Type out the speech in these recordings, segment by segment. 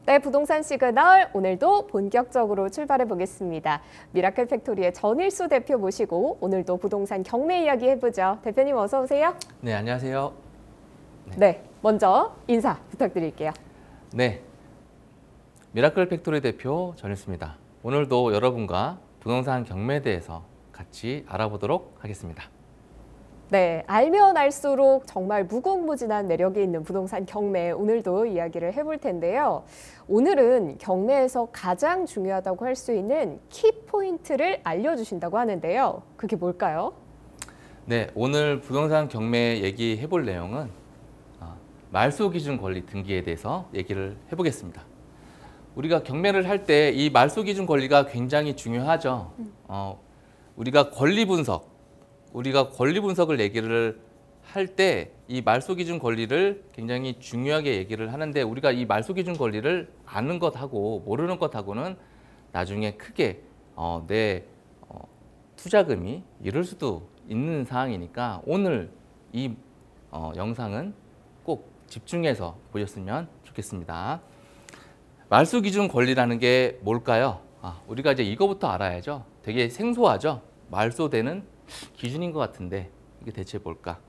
네, 부동산 시그널 오늘도 본격적으로 출발해 보겠습니다. 미라클 팩토리의 전일수 대표 모시고 오늘도 부동산 경매 이야기 해보죠. 대표님 어서 오세요. 네, 안녕하세요. 네, 먼저 인사 부탁드릴게요. 네, 미라클 팩토리 대표 전일수입니다. 오늘도 여러분과 부동산 경매에 대해서 같이 알아보도록 하겠습니다. 네, 알면 알수록 정말 무궁무진한 매력이 있는 부동산 경매 오늘도 이야기를 해볼 텐데요. 오늘은 경매에서 가장 중요하다고 할 수 있는 키포인트를 알려주신다고 하는데요. 그게 뭘까요? 네, 오늘 부동산 경매 얘기해 볼 내용은 말소 기준 권리 등기에 대해서 얘기를 해보겠습니다. 우리가 경매를 할 때 이 말소 기준 권리가 굉장히 중요하죠. 우리가 권리 분석을 얘기를 할 때 이 말소 기준 권리를 굉장히 중요하게 얘기를 하는데 우리가 이 말소 기준 권리를 아는 것하고 모르는 것하고는 나중에 크게 내 투자금이 잃을 수도 있는 상황이니까 오늘 이 영상은 꼭 집중해서 보셨으면 좋겠습니다. 말소 기준 권리라는 게 뭘까요? 우리가 이제 이거부터 알아야죠. 되게 생소하죠. 말소되는 기준인 것 같은데 이게 대체 뭘까?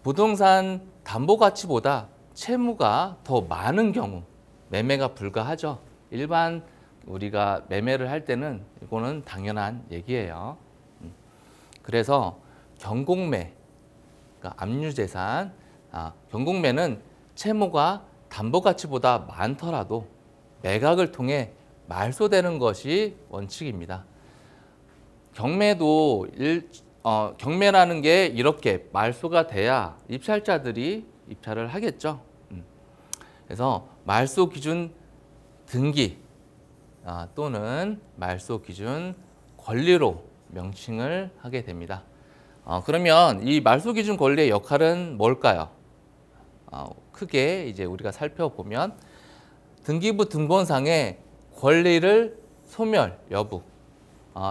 부동산 담보 가치보다 채무가 더 많은 경우 매매가 불가하죠. 일반 우리가 매매를 할 때는 이거는 당연한 얘기예요. 그래서 경공매, 그러니까 압류재산, 경공매는 채무가 담보 가치보다 많더라도 매각을 통해 말소되는 것이 원칙입니다. 경매도 경매라는 게 이렇게 말소가 돼야 입찰자들이 입찰을 하겠죠. 그래서 말소 기준 등기 또는 말소 기준 권리로 명칭을 하게 됩니다. 그러면 이 말소 기준 권리의 역할은 뭘까요? 크게 이제 우리가 살펴보면 등기부 등본상의 권리를 소멸 여부,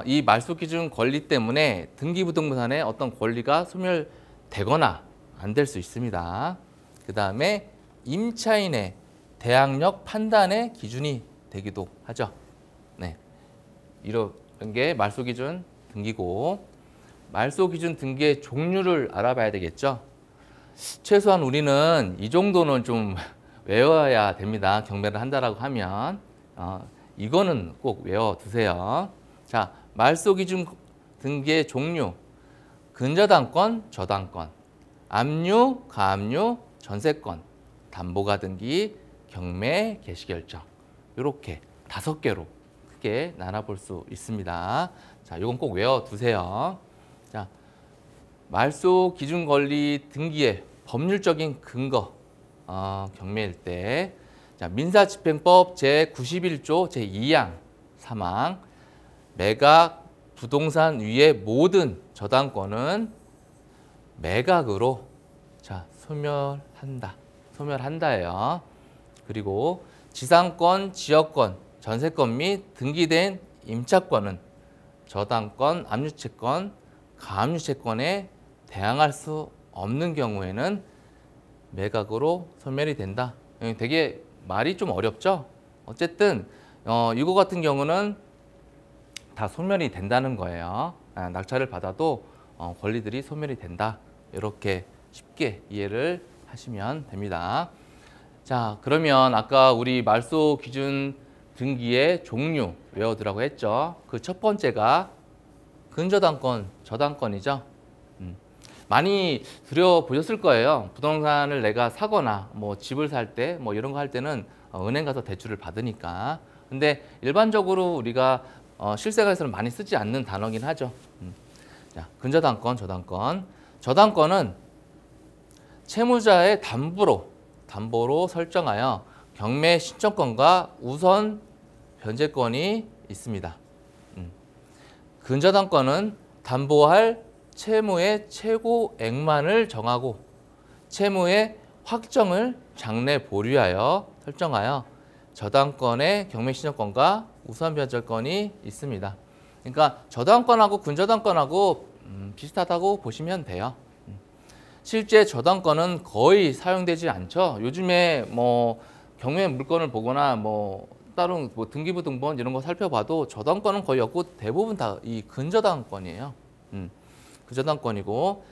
이 말소 기준 권리 때문에 등기부 등본상의 어떤 권리가 소멸되거나 안 될 수 있습니다. 그 다음에 임차인의 대항력 판단의 기준이 되기도 하죠. 네, 이런 게 말소 기준 등기고, 말소 기준 등기의 종류를 알아봐야 되겠죠. 최소한 우리는 이 정도는 좀 외워야 됩니다. 경매를 한다라고 하면 이거는 꼭 외워두세요. 자, 말소 기준 등기의 종류, 근저당권, 저당권, 압류, 가압류, 전세권, 담보가 등기, 경매, 개시결정, 이렇게 5개로 크게 나눠볼 수 있습니다. 자, 이건 꼭 외워두세요. 자, 말소 기준 권리 등기의 법률적인 근거, 경매일 때, 자, 민사집행법 제91조 제2항 3항, 매각 부동산 위의 모든 저당권은 매각으로 소멸한다예요. 그리고 지상권, 지역권, 전세권 및 등기된 임차권은 저당권, 압류채권, 가압류채권에 대항할 수 없는 경우에는 매각으로 소멸이 된다. 되게 말이 좀 어렵죠? 어쨌든 이거 같은 경우는 다 소멸이 된다는 거예요. 낙찰을 받아도 권리들이 소멸이 된다. 이렇게 쉽게 이해를 하시면 됩니다. 자, 그러면 아까 우리 말소 기준 등기의 종류 외워두라고 했죠. 그 첫 번째가 근저당권, 저당권이죠. 많이 들여보셨을 거예요. 부동산을 내가 사거나 뭐 집을 살 때 뭐 이런 거 할 때는 은행 가서 대출을 받으니까. 근데 일반적으로 우리가 실생활에서는 많이 쓰지 않는 단어긴 하죠. 자, 근저당권, 저당권. 저당권은 채무자의 담보로 설정하여 경매 신청권과 우선 변제권이 있습니다. 근저당권은 담보할 채무의 최고액만을 정하고 채무의 확정을 장래 보류하여 설정하여 저당권의 경매 신청권과 우선 변제권이 있습니다. 그러니까 저당권하고 근저당권하고 비슷하다고 보시면 돼요. 실제 저당권은 거의 사용되지 않죠. 요즘에 뭐 경매 물건을 보거나 뭐 다른 뭐 등기부등본 이런 거 살펴봐도 저당권은 거의 없고 대부분 다 이 근저당권이에요. 근저당권이고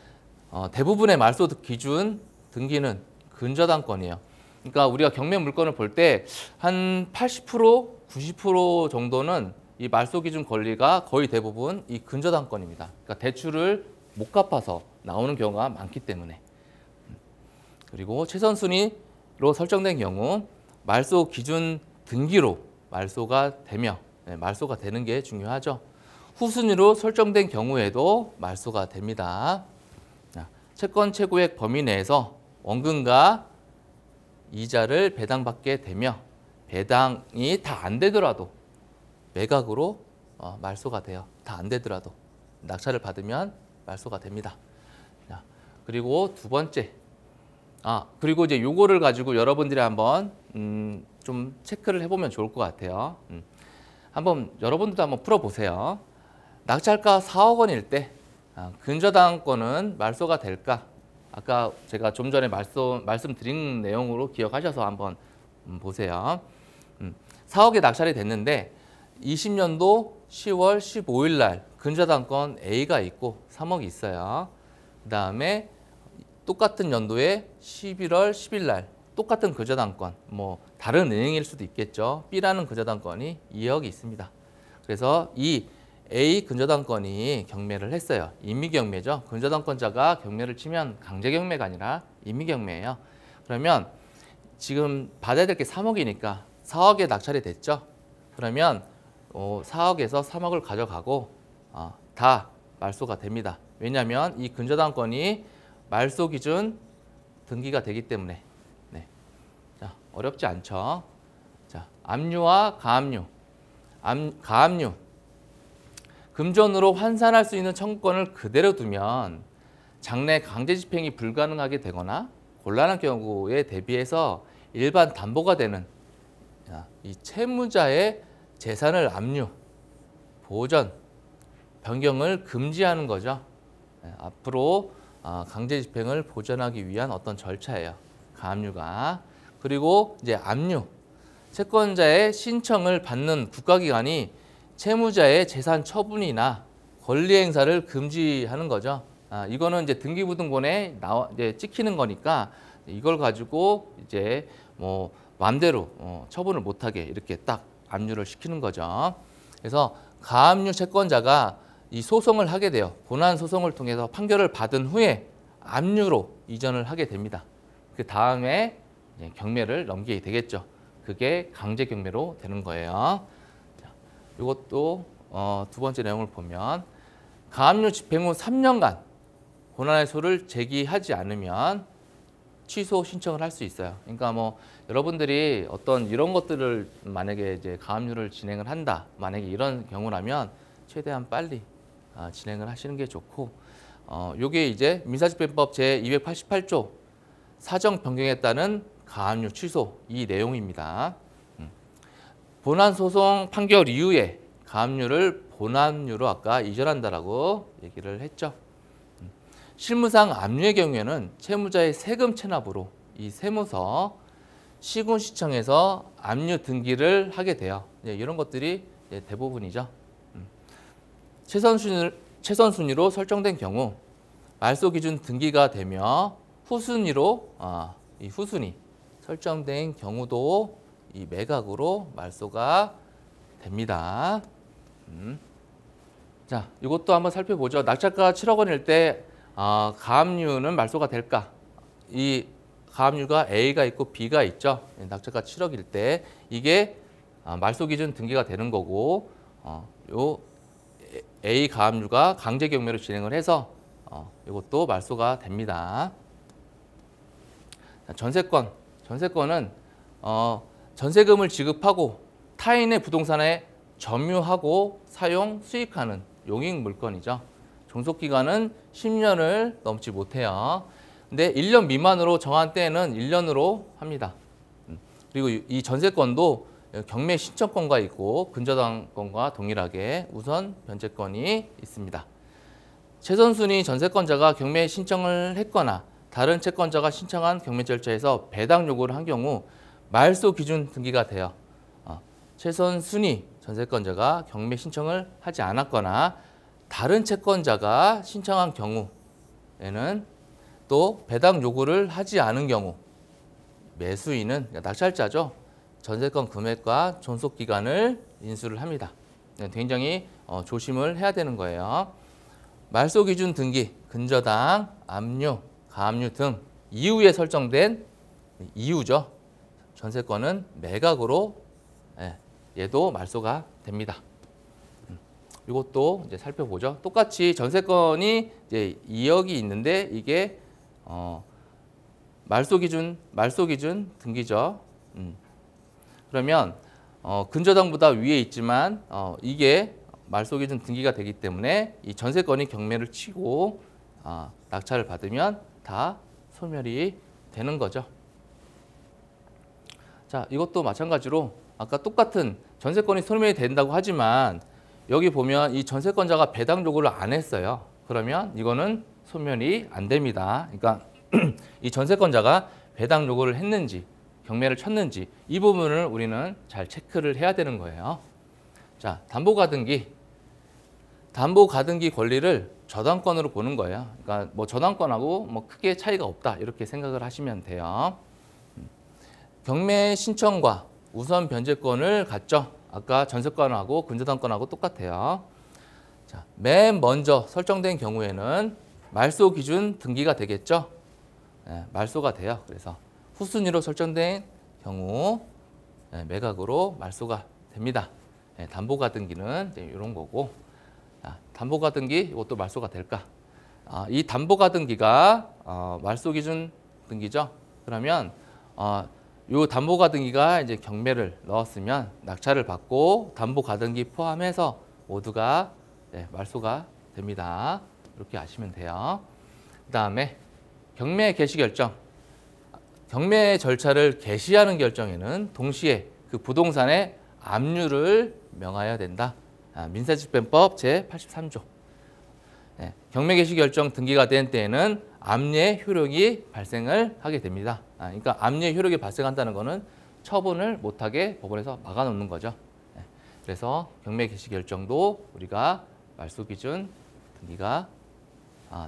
대부분의 말소 기준 등기는 근저당권이에요. 그러니까 우리가 경매 물건을 볼 때 한 80%, 90% 정도는 이 말소 기준 권리가 거의 대부분 이 근저당권입니다. 그러니까 대출을 못 갚아서 나오는 경우가 많기 때문에. 그리고 최선순위로 설정된 경우 말소 기준 등기로 말소가 되며 말소가 되는 게 중요하죠. 후순위로 설정된 경우에도 말소가 됩니다. 채권 최고액 범위 내에서 원금과 이자를 배당받게 되며 배당이 다 안 되더라도 매각으로 말소가 돼요. 다 안 되더라도 낙찰을 받으면 말소가 됩니다. 그리고 두 번째, 그리고 이제 요거를 가지고 여러분들이 한번 좀 체크를 해보면 좋을 것 같아요. 한번 여러분들도 한번 풀어보세요. 낙찰가 4억 원일 때 근저당권은 말소가 될까? 아까 제가 좀 전에 말씀드린 내용으로 기억하셔서 한번 보세요. 4억에 낙찰이 됐는데 20년도 10월 15일 날 근저당권 A가 있고 3억이 있어요. 그 다음에 똑같은 연도에 11월 10일 날 똑같은 근저당권, 뭐 다른 은행일 수도 있겠죠. B라는 근저당권이 2억이 있습니다. 그래서 이 A 근저당권이 경매를 했어요. 임의경매죠. 근저당권자가 경매를 치면 강제경매가 아니라 임의경매예요. 그러면 지금 받아야 될 게 3억이니까 4억에 낙찰이 됐죠. 그러면 4억에서 3억을 가져가고 다 말소가 됩니다. 왜냐하면 이 근저당권이 말소 기준 등기가 되기 때문에. 네. 자, 어렵지 않죠. 자, 압류와 가압류. 가압류. 금전으로 환산할 수 있는 청구권을 그대로 두면 장래 강제 집행이 불가능하게 되거나 곤란한 경우에 대비해서 일반 담보가 되는 이 채무자의 재산을 압류, 보전, 변경을 금지하는 거죠. 앞으로 강제 집행을 보전하기 위한 어떤 절차예요. 가압류가. 그리고 이제 압류, 채권자의 신청을 받는 국가기관이 채무자의 재산 처분이나 권리 행사를 금지하는 거죠. 이거는 이제 등기부등본에 이제 찍히는 거니까 이걸 가지고 이제 뭐 마음대로 처분을 못하게 이렇게 딱 압류를 시키는 거죠. 그래서 가압류 채권자가 이 소송을 하게 돼요. 본안 소송을 통해서 판결을 받은 후에 압류로 이전을 하게 됩니다. 그 다음에 경매를 넘기게 되겠죠. 그게 강제 경매로 되는 거예요. 이것도 두 번째 내용을 보면 가압류 집행 후 3년간 본안의 소를 제기하지 않으면 취소 신청을 할 수 있어요. 그러니까 뭐 여러분들이 어떤 이런 것들을 만약에 이제 가압류를 진행을 한다. 만약에 이런 경우라면 최대한 빨리 진행을 하시는 게 좋고, 요게 이제 민사집행법 제 288조 사정 변경에 따른 가압류 취소 이 내용입니다. 본안 소송 판결 이후에 가압류를 본안류로 아까 이전한다라고 얘기를 했죠. 실무상 압류의 경우에는 채무자의 세금 체납으로 이 세무서 시군시청에서 압류 등기를 하게 돼요. 이런 것들이 대부분이죠. 최선순위로 설정된 경우 말소 기준 등기가 되며 후순위로 이 후순위 설정된 경우도 이 매각으로 말소가 됩니다. 자, 이것도 한번 살펴보죠. 낙찰가 7억 원일 때 가압류는 말소가 될까? 이 가압류가 A가 있고 B가 있죠. 낙찰가 7억일 때 이게 말소 기준 등기가 되는 거고, 요 A 가압류가 강제 경매로 진행을 해서 이것도 말소가 됩니다. 전세권은 전세금을 지급하고 타인의 부동산에 점유하고 사용, 수익하는 용익 물건이죠. 종속기간은 10년을 넘지 못해요. 근데 1년 미만으로 정한 때에는 1년으로 합니다. 그리고 이 전세권도 경매 신청권과 있고 근저당권과 동일하게 우선 변제권이 있습니다. 최선순위 전세권자가 경매 신청을 했거나 다른 채권자가 신청한 경매 절차에서 배당 요구를 한 경우 말소 기준 등기가 되어 최선 순위 전세권자가 경매 신청을 하지 않았거나 다른 채권자가 신청한 경우에는 또 배당 요구를 하지 않은 경우 매수인은 그러니까 낙찰자죠. 전세권 금액과 존속 기간을 인수를 합니다. 굉장히 조심을 해야 되는 거예요. 말소 기준 등기, 근저당, 압류, 가압류 등 이후에 설정된 이유죠. 전세권은 매각으로 얘도 말소가 됩니다. 이것도 이제 살펴보죠. 똑같이 전세권이 이제 2억이 있는데 이게 말소 기준 등기죠. 그러면 근저당보다 위에 있지만 이게 말소 기준 등기가 되기 때문에 이 전세권이 경매를 치고 낙찰을 받으면 다 소멸이 되는 거죠. 자, 이것도 마찬가지로 아까 똑같은 전세권이 소멸이 된다고 하지만 여기 보면 이 전세권자가 배당 요구를 안 했어요. 그러면 이거는 소멸이 안 됩니다. 그러니까 이 전세권자가 배당 요구를 했는지 경매를 쳤는지 이 부분을 우리는 잘 체크를 해야 되는 거예요. 자, 담보가등기 권리를 저당권으로 보는 거예요. 그러니까 뭐 저당권하고 뭐 크게 차이가 없다 이렇게 생각을 하시면 돼요. 경매 신청과 우선 변제권을 갖죠. 아까 전세권하고 근저당권하고 똑같아요. 자, 맨 먼저 설정된 경우에는 말소 기준 등기가 되겠죠. 말소가 돼요. 그래서 후순위로 설정된 경우 매각으로 말소가 됩니다. 담보가등기는 이제 이런 거고, 담보가등기 이것도 말소가 될까? 이 담보가등기가 말소 기준 등기죠. 그러면 요 담보가등기가 이제 경매를 넣었으면 낙찰을 받고 담보가등기 포함해서 모두가 말소가 됩니다. 이렇게 아시면 돼요. 그다음에 경매 개시 결정. 경매 절차를 개시하는 결정에는 동시에 그 부동산의 압류를 명하여야 된다. 민사집행법 제83조. 경매 개시 결정 등기가 된 때에는 압류의 효력이 발생을 하게 됩니다. 그러니까 압류의 효력이 발생한다는 것은 처분을 못하게 법원에서 막아놓는 거죠. 그래서 경매 개시 결정도 우리가 말소 기준 등기가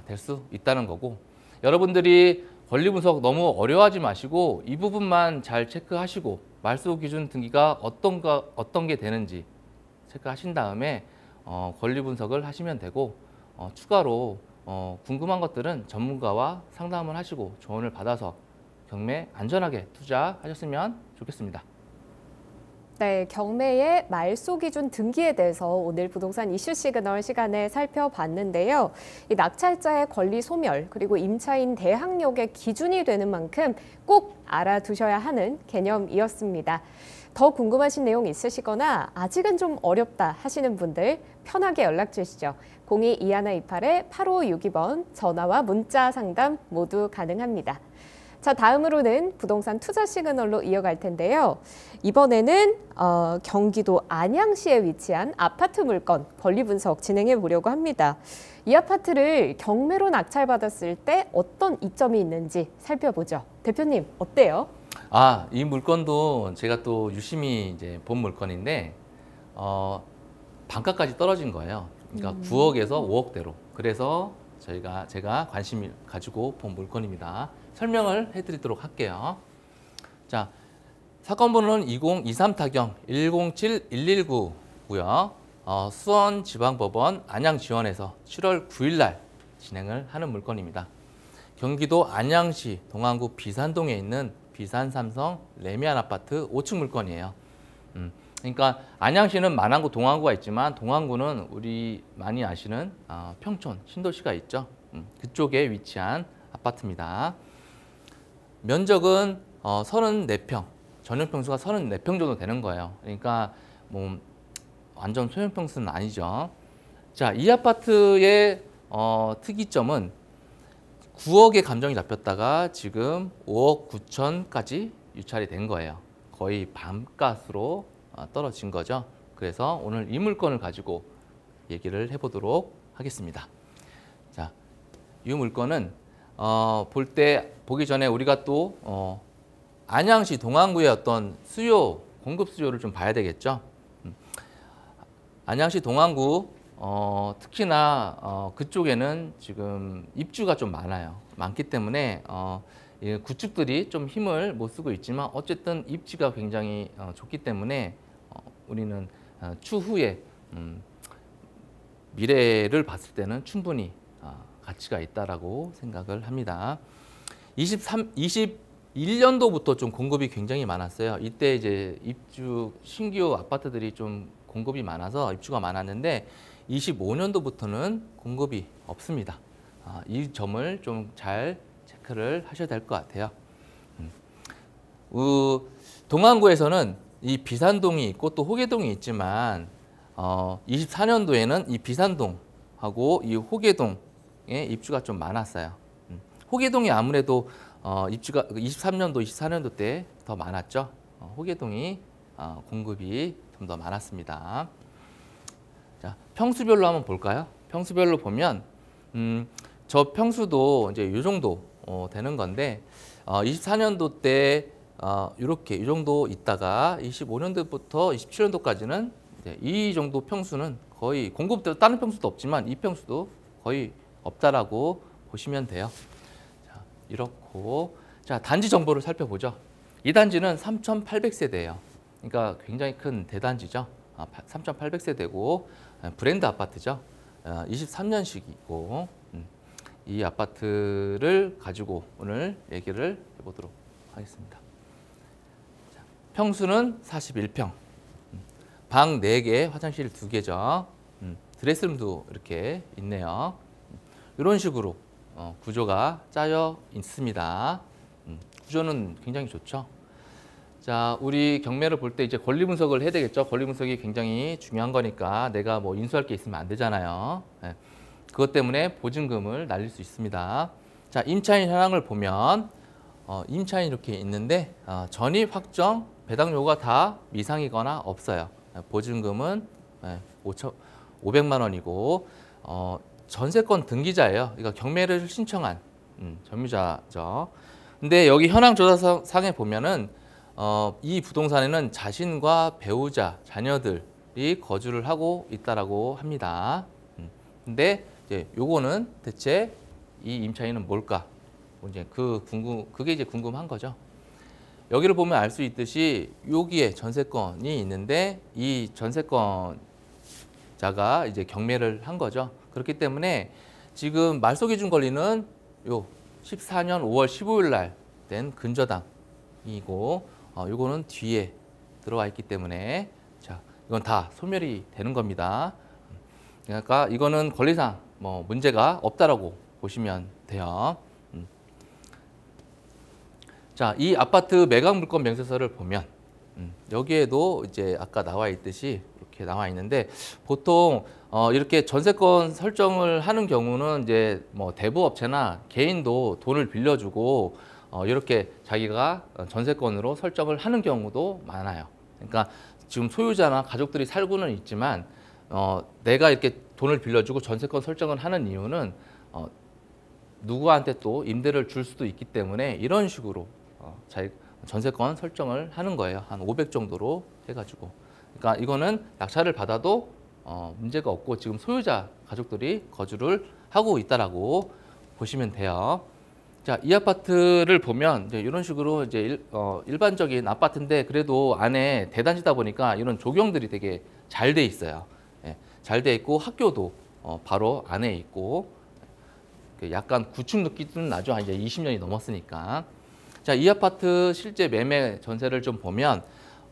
될 수 있다는 거고, 여러분들이 권리 분석 너무 어려워하지 마시고 이 부분만 잘 체크하시고 말소 기준 등기가 어떤 게 되는지 체크하신 다음에 권리 분석을 하시면 되고, 추가로 궁금한 것들은 전문가와 상담을 하시고 조언을 받아서 경매 안전하게 투자하셨으면 좋겠습니다. 네, 경매의 말소 기준 등기에 대해서 오늘 부동산 이슈 시그널 시간에 살펴봤는데요. 이 낙찰자의 권리 소멸 그리고 임차인 대항력의 기준이 되는 만큼 꼭 알아두셔야 하는 개념이었습니다. 더 궁금하신 내용 있으시거나 아직은 좀 어렵다 하시는 분들 편하게 연락 주시죠. 02-2128-8562번 전화와 문자 상담 모두 가능합니다. 자, 다음으로는 부동산 투자 시그널로 이어갈 텐데요. 이번에는 경기도 안양시에 위치한 아파트 물건 권리 분석 진행해 보려고 합니다. 이 아파트를 경매로 낙찰받았을 때 어떤 이점이 있는지 살펴보죠. 대표님, 어때요? 이 물건도 제가 또 유심히 이제 본 물건인데 반가까지 떨어진 거예요. 그러니까 9억에서 5억대로. 그래서 제가 관심 가지고 본 물건입니다. 설명을 해드리도록 할게요. 자, 사건 번호는 2023타경 107119고요. 수원지방법원 안양지원에서 7월 9일 날 진행을 하는 물건입니다. 경기도 안양시 동안구 비산동에 있는 비산삼성 레미안 아파트 5층 물건이에요. 그러니까 안양시는 만안구, 동안구가 있지만 동안구는 우리 많이 아시는 평촌, 신도시가 있죠. 그쪽에 위치한 아파트입니다. 면적은 34평, 전용평수가 34평 정도 되는 거예요. 그러니까 뭐 완전 소형평수는 아니죠. 자, 이 아파트의 특이점은 9억의 감정이 잡혔다가 지금 5억 9천까지 유찰이 된 거예요. 거의 반값으로 떨어진 거죠. 그래서 오늘 이 물건을 가지고 얘기를 해보도록 하겠습니다. 자, 이 물건은 보기 전에 우리가 또 안양시 동안구의 어떤 수요, 공급 수요를 좀 봐야 되겠죠. 안양시 동안구 특히나 그쪽에는 지금 입주가 좀 많기 때문에 이 구축들이 좀 힘을 못 쓰고 있지만 어쨌든 입지가 굉장히 좋기 때문에 우리는 추후에 미래를 봤을 때는 충분히 가치가 있다라고 생각을 합니다. 21년도부터 좀 공급이 굉장히 많았어요. 이때 이제 입주 신규 아파트들이 좀 공급이 많아서 입주가 많았는데 25년도부터는 공급이 없습니다. 이 점을 좀 잘 체크를 하셔야 될 것 같아요. 동안구에서는 이 비산동이 있고 또 호계동이 있지만 24년도에는 이 비산동하고 이 호계동에 입주가 좀 많았어요. 호계동이 아무래도 입주가 23년도, 24년도 때 더 많았죠. 호계동이 공급이 좀 더 많았습니다. 자, 평수별로 한번 볼까요? 평수별로 보면 저 평수도 이제 이 정도 되는 건데 24년도 때 이렇게 이 정도 있다가 25년도부터 27년도까지는 이 정도 평수는 거의 공급대로 다른 평수도 없지만 이 평수도 거의 없다라고 보시면 돼요. 자, 이렇고 자 단지 정보를 살펴보죠. 이 단지는 3,800세대예요. 그러니까 굉장히 큰 대단지죠. 3,800세대고 브랜드 아파트죠. 23년식이고 이 아파트를 가지고 오늘 얘기를 해보도록 하겠습니다. 자, 평수는 41평, 방 4개, 화장실 2개죠. 드레스룸도 이렇게 있네요. 이런 식으로 구조가 짜여 있습니다. 구조는 굉장히 좋죠. 자, 우리 경매를 볼 때 이제 권리 분석을 해야 되겠죠. 권리 분석이 굉장히 중요한 거니까 내가 뭐 인수할 게 있으면 안 되잖아요. 네. 그것 때문에 보증금을 날릴 수 있습니다. 자, 임차인 현황을 보면 임차인 이렇게 있는데 전입 확정 배당 요구가 다 미상이거나 없어요. 보증금은 500만 원이고 전세권 등기자예요. 그러니까 경매를 신청한 점유자죠. 근데 여기 현황 조사상에 보면은 이 부동산에는 자신과 배우자, 자녀들이 거주를 하고 있다라고 합니다. 근데 이제 요거는 대체 이 임차인은 뭘까? 이제 그게 이제 궁금한 거죠. 여기를 보면 알 수 있듯이 여기에 전세권이 있는데 이 전세권자가 이제 경매를 한 거죠. 그렇기 때문에 지금 말소 기준 권리는 요 14년 5월 15일 날 된 근저당이고 요거는 뒤에 들어와 있기 때문에 자, 이건 다 소멸이 되는 겁니다. 그러니까 이거는 권리상 뭐 문제가 없다라고 보시면 돼요. 자, 이 아파트 매각 물건 명세서를 보면 여기에도 이제 아까 나와 있듯이 이렇게 나와 있는데 보통 이렇게 전세권 설정을 하는 경우는 이제 뭐 대부업체나 개인도 돈을 빌려주고 이렇게 자기가 전세권으로 설정을 하는 경우도 많아요. 그러니까 지금 소유자나 가족들이 살고는 있지만 내가 이렇게 돈을 빌려주고 전세권 설정을 하는 이유는 누구한테 또 임대를 줄 수도 있기 때문에 이런 식으로 전세권 설정을 하는 거예요. 한 500 정도로 해가지고. 그러니까 이거는 낙찰을 받아도 문제가 없고 지금 소유자 가족들이 거주를 하고 있다라고 보시면 돼요. 자, 이 아파트를 보면 이제 이런 식으로 이제 일반적인 아파트인데 그래도 안에 대단지다 보니까 이런 조경들이 되게 잘 돼 있어요. 예, 잘 돼 있고 학교도 바로 안에 있고 약간 구축 느낌은 나죠. 이제 20년이 넘었으니까. 자, 이 아파트 실제 매매 전세를 좀 보면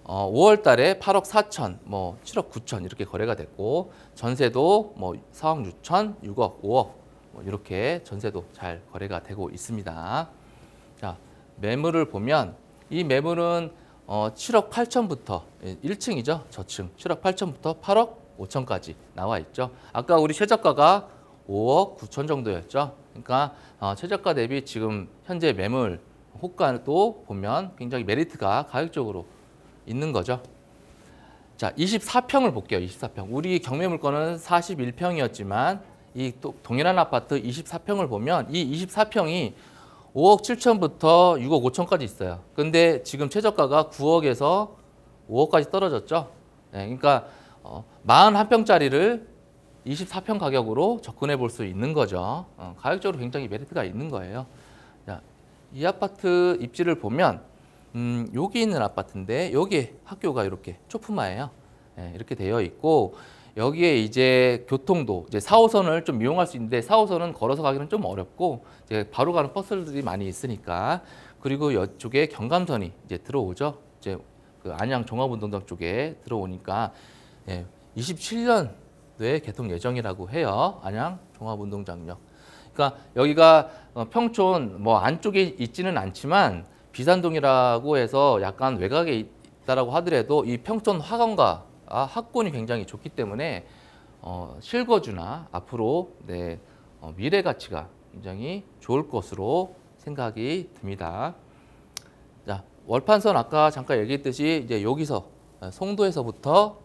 5월 달에 8억 4천, 뭐 7억 9천 이렇게 거래가 됐고 전세도 뭐 4억 6천, 6억, 5억 뭐 이렇게 전세도 잘 거래가 되고 있습니다. 자, 매물을 보면 이 매물은 7억 8천부터 1층이죠. 저층 7억 8천부터 8억 5천까지 나와 있죠. 아까 우리 최저가가 5억 9천 정도였죠. 그러니까 최저가 대비 지금 현재 매물 호가도 보면 굉장히 메리트가 가격적으로 있는 거죠. 자, 24평을 볼게요. 24평. 우리 경매 물건은 41평이었지만 이 또 동일한 아파트 24평을 보면 이 24평이 5억 7천부터 6억 5천까지 있어요. 근데 지금 최저가가 9억에서 5억까지 떨어졌죠. 네, 그러니까 41평짜리를 24평 가격으로 접근해 볼 수 있는 거죠. 가격적으로 굉장히 메리트가 있는 거예요. 자, 이 아파트 입지를 보면 여기 있는 아파트인데 여기에 학교가 이렇게 초품화예요. 네, 이렇게 되어 있고 여기에 이제 교통도 이제 4호선을 좀 이용할 수 있는데 4호선은 걸어서 가기는 좀 어렵고 이제 바로 가는 버스들이 많이 있으니까 그리고 이쪽에 경감선이 이제 들어오죠. 이제 그 안양 종합운동장 쪽에 들어오니까 27년도에 개통 예정이라고 해요. 안양 종합운동장역. 그러니까 여기가 평촌 뭐 안쪽에 있지는 않지만 비산동이라고 해서 약간 외곽에 있다라고 하더라도 이 평촌 화관과 학군이 굉장히 좋기 때문에 실거주나 앞으로 미래 가치가 굉장히 좋을 것으로 생각이 듭니다. 자, 월판선 아까 잠깐 얘기했듯이 이제 여기서 송도에서부터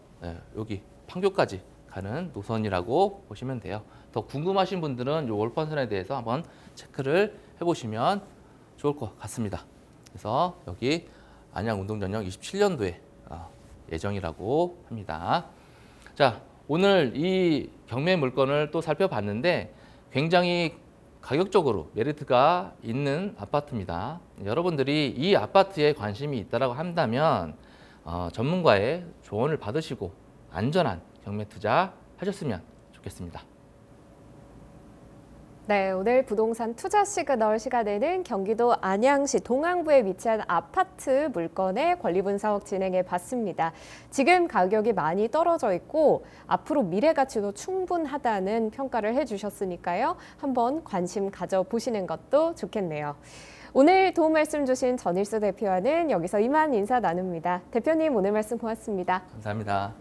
여기 판교까지 가는 노선이라고 보시면 돼요. 더 궁금하신 분들은 이 월판선에 대해서 한번 체크를 해보시면 좋을 것 같습니다. 그래서 여기 안양운동장역 27년도에 예정이라고 합니다. 자, 오늘 이 경매 물건을 또 살펴봤는데 굉장히 가격적으로 메리트가 있는 아파트입니다. 여러분들이 이 아파트에 관심이 있다고 한다면 전문가의 조언을 받으시고 안전한 경매 투자 하셨으면 좋겠습니다. 네, 오늘 부동산 투자 시그널 시간에는 경기도 안양시 동안부에 위치한 아파트 물건의 권리 분석 진행해 봤습니다. 지금 가격이 많이 떨어져 있고 앞으로 미래 가치도 충분하다는 평가를 해주셨으니까요. 한번 관심 가져보시는 것도 좋겠네요. 오늘 도움 말씀 주신 전일수 대표와는 여기서 이만 인사 나눕니다. 대표님 오늘 말씀 고맙습니다. 감사합니다.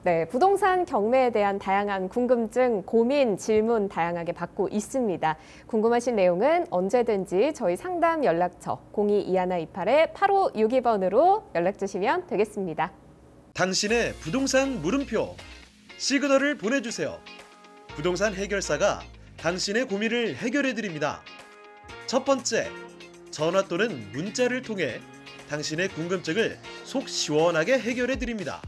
네, 부동산 경매에 대한 다양한 궁금증, 고민, 질문 다양하게 받고 있습니다. 궁금하신 내용은 언제든지 저희 상담 연락처 022128-8562번으로 연락 주시면 되겠습니다. 당신의 부동산 물음표 시그널을 보내주세요. 부동산 해결사가 당신의 고민을 해결해 드립니다. 첫 번째, 전화 또는 문자를 통해 당신의 궁금증을 속 시원하게 해결해 드립니다.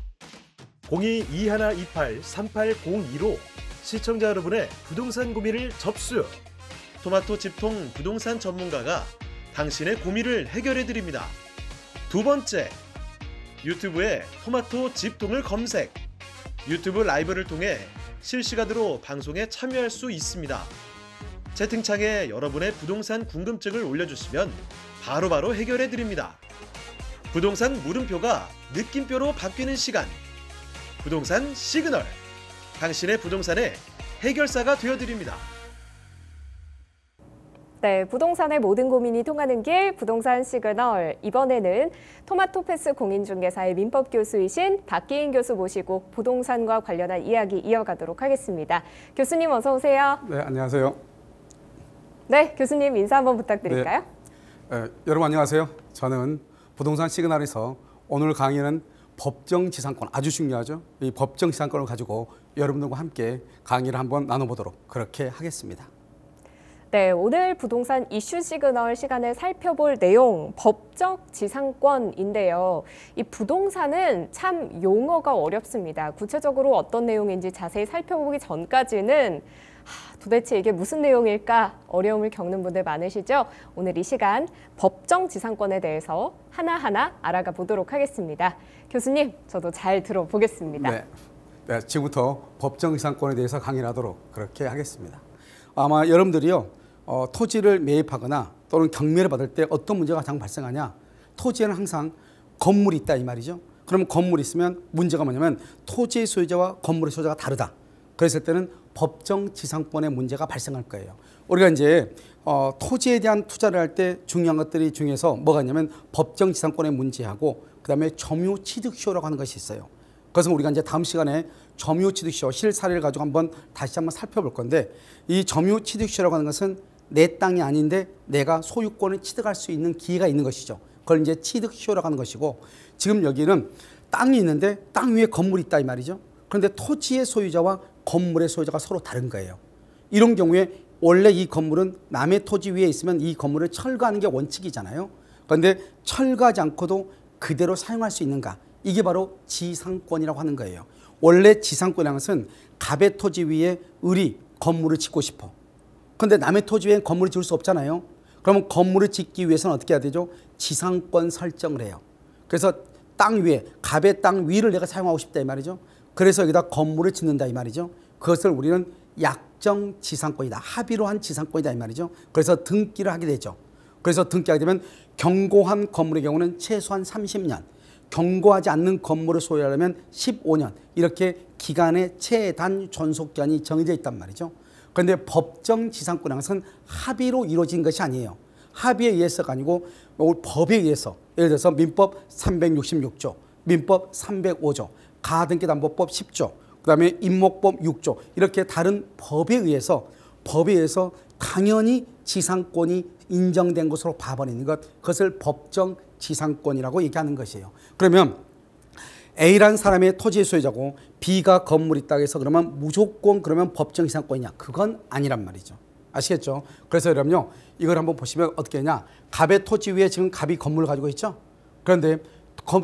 022128-3802로 시청자 여러분의 부동산 고민을 접수. 토마토 집통 부동산 전문가가 당신의 고민을 해결해 드립니다. 두 번째, 유튜브에 토마토 집통을 검색. 유튜브 라이브를 통해 실시간으로 방송에 참여할 수 있습니다. 채팅창에 여러분의 부동산 궁금증을 올려주시면 바로바로 해결해 드립니다. 부동산 물음표가 느낌표로 바뀌는 시간. 부동산 시그널, 당신의 부동산의 해결사가 되어드립니다. 네, 부동산의 모든 고민이 통하는 길 부동산 시그널. 이번에는 토마토패스 공인중개사의 민법 교수이신 박기인 교수 모시고 부동산과 관련한 이야기 이어가도록 하겠습니다. 교수님 어서 오세요. 네, 안녕하세요. 네, 교수님 인사 한번 부탁드릴까요? 여러분 안녕하세요. 저는 부동산 시그널에서 오늘 강의는 법정지상권, 아주 중요하죠. 이 법정지상권을 가지고 여러분들과 함께 강의를 한번 나눠보도록 그렇게 하겠습니다. 네, 오늘 부동산 이슈 시그널 시간에 살펴볼 내용 법적 지상권인데요. 이 부동산은 참 용어가 어렵습니다. 구체적으로 어떤 내용인지 자세히 살펴보기 전까지는 도대체 이게 무슨 내용일까 어려움을 겪는 분들 많으시죠? 오늘 이 시간 법정 지상권에 대해서 하나하나 알아가 보도록 하겠습니다. 교수님, 저도 잘 들어보겠습니다. 네, 지금부터 법정 지상권에 대해서 강의를 하도록 그렇게 하겠습니다. 아마 여러분들이요, 토지를 매입하거나 또는 경매를 받을 때 어떤 문제가 가장 발생하냐? 토지에는 항상 건물이 있다 이 말이죠. 그러면 건물이 있으면 문제가 뭐냐면 토지의 소유자와 건물의 소유자가 다르다. 그랬을 때는 법정 지상권의 문제가 발생할 거예요. 우리가 이제 토지에 대한 투자를 할 때 중요한 것들이 중에서 뭐가 있냐면 법정 지상권의 문제하고 그다음에 점유취득시효라고 하는 것이 있어요. 그래서 우리가 이제 다음 시간에 점유취득시효 실사례를 가지고 다시 한번 살펴볼 건데, 이 점유취득시효라고 하는 것은 내 땅이 아닌데 내가 소유권을 취득할 수 있는 기회가 있는 것이죠. 그걸 이제 취득시효라고 하는 것이고, 지금 여기는 땅이 있는데 땅 위에 건물이 있다 이 말이죠. 그런데 토지의 소유자와 건물의 소유자가 서로 다른 거예요. 이런 경우에 원래 이 건물은 남의 토지 위에 있으면 이 건물을 철거하는 게 원칙이잖아요. 그런데 철거하지 않고도 그대로 사용할 수 있는가? 이게 바로 지상권이라고 하는 거예요. 원래 지상권이라는 것은 갑의 토지 위에 을이 건물을 짓고 싶어. 그런데 남의 토지 위에 건물을 지을 수 없잖아요. 그러면 건물을 짓기 위해서는 어떻게 해야 되죠? 지상권 설정을 해요. 그래서 땅 위에, 갑의 땅 위를 내가 사용하고 싶다 이 말이죠. 그래서 여기다 건물을 짓는다 이 말이죠. 그것을 우리는 약정 지상권이다. 합의로 한 지상권이다 이 말이죠. 그래서 등기를 하게 되죠. 그래서 등기하게 되면 경고한 건물의 경우는 최소한 30년, 경고하지 않는 건물을 소유하려면 15년, 이렇게 기간의 최단 존속기한이 정해져 있단 말이죠. 그런데 법정 지상권이라는 것은 합의로 이루어진 것이 아니에요. 합의에 의해서가 아니고 법에 의해서, 예를 들어서 민법 366조, 민법 305조, 가등기담보법 10조, 그다음에 임목법 6조, 이렇게 다른 법에 의해서 당연히 지상권이 인정된 것으로 봐버리는 것, 그것을 법정 지상권이라고 얘기하는 것이에요. 그러면 A라는 사람의 토지 소유자고 B가 건물이 있다고 해서 그러면 무조건 그러면 법정 지상권이냐? 그건 아니란 말이죠. 아시겠죠? 그래서 여러분요, 이걸 한번 보시면 어떻게 하냐? 갑의 토지 위에 지금 갑이 건물을 가지고 있죠? 그런데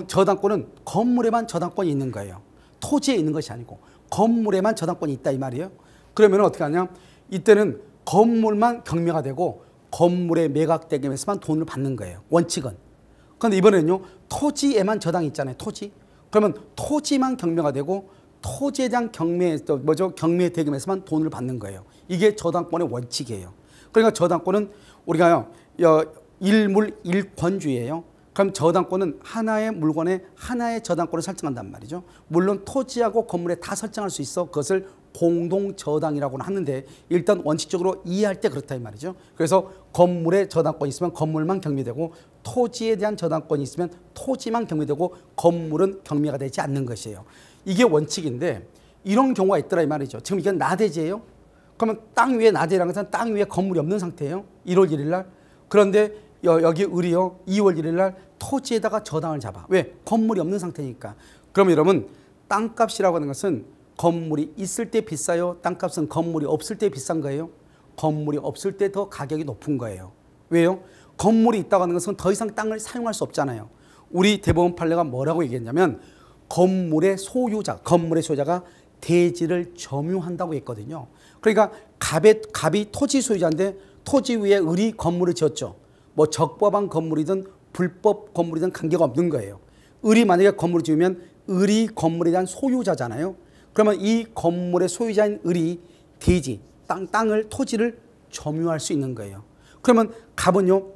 저당권은 건물에만 저당권이 있는 거예요. 토지에 있는 것이 아니고 건물에만 저당권이 있다 이 말이에요. 그러면 어떻게 하냐? 이때는 건물만 경매가 되고 건물의 매각대금에서만 돈을 받는 거예요. 원칙은. 그런데 이번에는요, 토지에만 저당이 있잖아요. 토지. 그러면 토지만 경매가 되고 토지에 대한 경매 대금에서만 돈을 받는 거예요. 이게 저당권의 원칙이에요. 그러니까 저당권은 우리가 일물 일권주의예요. 그럼 저당권은 하나의 물건에 하나의 저당권을 설정한단 말이죠. 물론 토지하고 건물에 다 설정할 수 있어. 그것을 공동저당이라고는 하는데 일단 원칙적으로 이해할 때 그렇다 이 말이죠. 그래서 건물에 저당권이 있으면 건물만 경매되고 토지에 대한 저당권이 있으면 토지만 경매되고 건물은 경매가 되지 않는 것이에요. 이게 원칙인데 이런 경우가 있더라 이 말이죠. 지금 이게 나대지예요. 그러면 땅 위에 나대라는 것은 땅 위에 건물이 없는 상태예요. 1월 1일 날. 그런데 여기 을이요, 2월 1일 날 토지에다가 저당을 잡아. 왜? 건물이 없는 상태니까. 그럼 여러분, 땅값이라고 하는 것은 건물이 있을 때 비싸요? 땅값은 건물이 없을 때 비싼 거예요? 건물이 없을 때 더 가격이 높은 거예요. 왜요? 건물이 있다고 하는 것은 더 이상 땅을 사용할 수 없잖아요. 우리 대법원 판례가 뭐라고 얘기했냐면 건물의 소유자가 대지를 점유한다고 했거든요. 그러니까 갑이 토지 소유자인데 토지 위에 을이 건물을 지었죠. 뭐 적법한 건물이든 불법 건물이든 관계가 없는 거예요. 을이 만약에 건물을 지으면 을이 건물에 대한 소유자잖아요. 그러면 이 건물의 소유자인 을이 대지, 토지를 점유할 수 있는 거예요. 그러면 갑은요,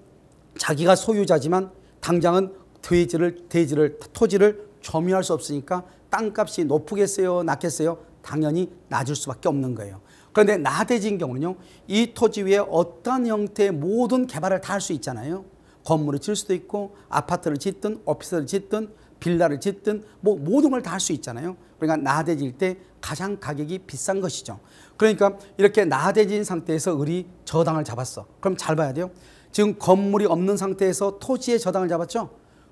자기가 소유자지만 당장은 토지를 점유할 수 없으니까 땅값이 높겠어요, 낮겠어요? 당연히 낮을 수밖에 없는 거예요. 그런데 나대지인 경우는요, 이 토지 위에 어떤 형태의 모든 개발을 다 할 수 있잖아요. 건물을 지을 수도 있고 아파트를 짓든 오피스를 짓든 빌라를 짓든 뭐 모든 걸 다 할 수 있잖아요. 그러니까 나대질 때 가장 가격이 비싼 것이죠. 그러니까 이렇게 나대진 상태에서 을이 저당을 잡았어. 그럼 잘 봐야 돼요. 지금 건물이 없는 상태에서 토지에 저당을 잡았죠.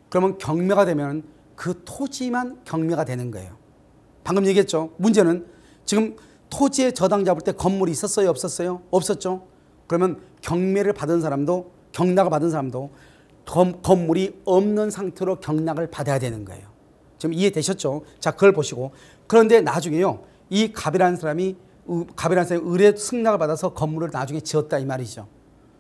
그러면 경매가 되면 그 토지만 경매가 되는 거예요. 방금 얘기했죠. 문제는 지금 토지에 저당 잡을 때 건물이 있었어요, 없었어요? 없었죠. 그러면 경락을 받은 사람도 건물이 없는 상태로 경락을 받아야 되는 거예요. 지금 이해되셨죠? 자, 그걸 보시고. 그런데 나중에요, 이 갑이라는 사람이 을의 승낙을 받아서 건물을 나중에 지었다 이 말이죠.